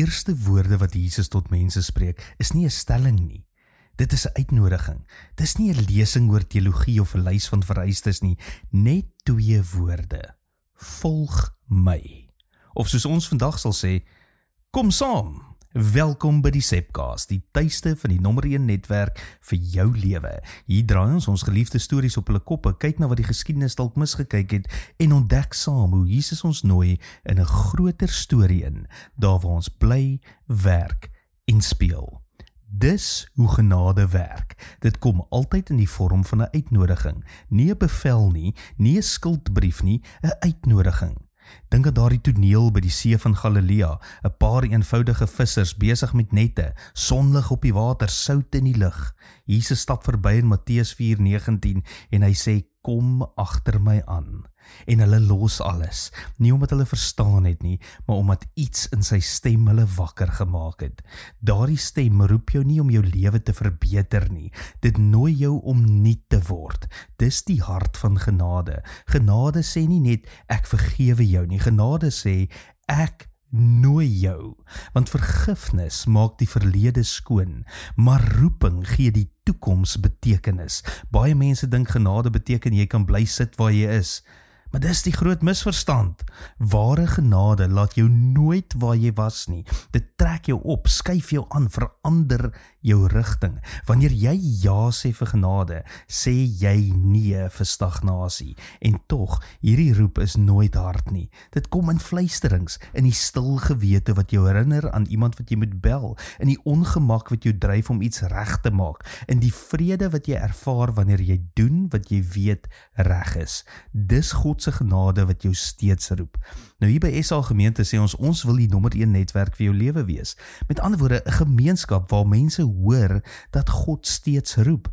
eerste woorde wat Jesus tot mense spreek, is nie 'n stelling nie. Dit is 'n uitnodiging. Dit is nie 'n lesing oor teologie of 'n lys van vereistes nie, net 2 woorde. Volg my. Of soos ons vandag sal sê, kom saam. Welkom by die Sepcast, die tuiste van die nommer 1 netwerk vir jou lewe. Hier draai ons geliefde stories op hulle koppe, kyk na wat die geskiedenis dalk misgekyk het en ontdek saam hoe Jesus ons nooi in 'n groter storie in, daar waar ons bly, werk en speel. Dis hoe genade werk. Dit kom altyd in die vorm van 'n uitnodiging, nie 'n bevel nie, nie 'n skuldbrief nie, 'n uitnodiging. Dink aan daardie toneel by die see van Galilea, 'n paar eenvoudige vissers besig met nette, sonlig op die water, sout in die lug. Jesus stap verby in Matteus 4:19 en hy sê, kom agter my aan. En hulle los alles, nie omdat hulle verstaan het nie, maar omdat iets in sy stem hulle wakker gemaak het. Daardie stem roep jou nie om jou lewe te verbeter nie, dit nooi jou om nuut te word. Dis die hart van genade. Genade sê nie net, ek vergewe jou nie, genade sê, ek nooi jou, want vergifnis maak die verlede skoon, maar roeping gee die toekoms betekenis. Baie mense dink genade beteken jy kan bly sit waar jy is, maar dis die groot misverstand. Ware genade laat jou nooit waar jy was nie. Dit trek jou op, skuif jou aan, verander jou rigting. Wanneer jy ja sê vir genade, sê jy nee vir stagnasie. En tog, hierdie roep is nooit hard nie. Dit kom in fluisterings, in die stil gewete wat jou herinner aan iemand wat jy moet bel, in die ongemak wat jou dryf om iets reg te maak, in die vrede wat jy ervaar wanneer jy doen wat jy weet reg is. Dis God se genade wat jou steeds roep. Nou hier by SA Gemeente sê ons wil die nommer 1 netwerk vir jou lewe wees. Met ander woorde, 'n gemeenskap waar mense hoor dat God steeds roep.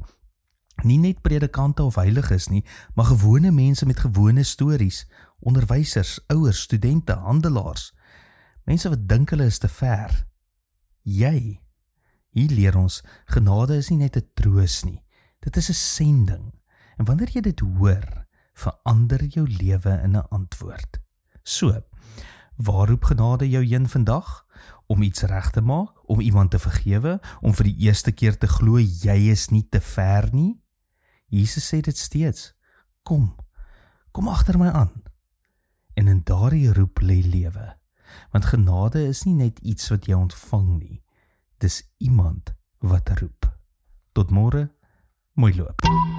Nie net predikante of heiliges nie, maar gewone mense met gewone stories, onderwysers, ouers, studente, handelaars. Mense wat dink hulle is te ver. Jy. Hier leer ons, genade is nie net 'n troos nie. Dit is 'n sending. En wanneer jy dit hoor, verander jou lewe in 'n antwoord. So, waar roep genade jou heen vandag? Om iets reg te maak, om iemand te vergewe, om vir die eerste keer te glo jy is nie te ver nie? Jesus sê dit steeds, kom agter my aan. En in daardie roep lê lewe, want genade is nie net iets wat jy ontvang nie, dis iemand wat roep. Tot môre, mooi loop.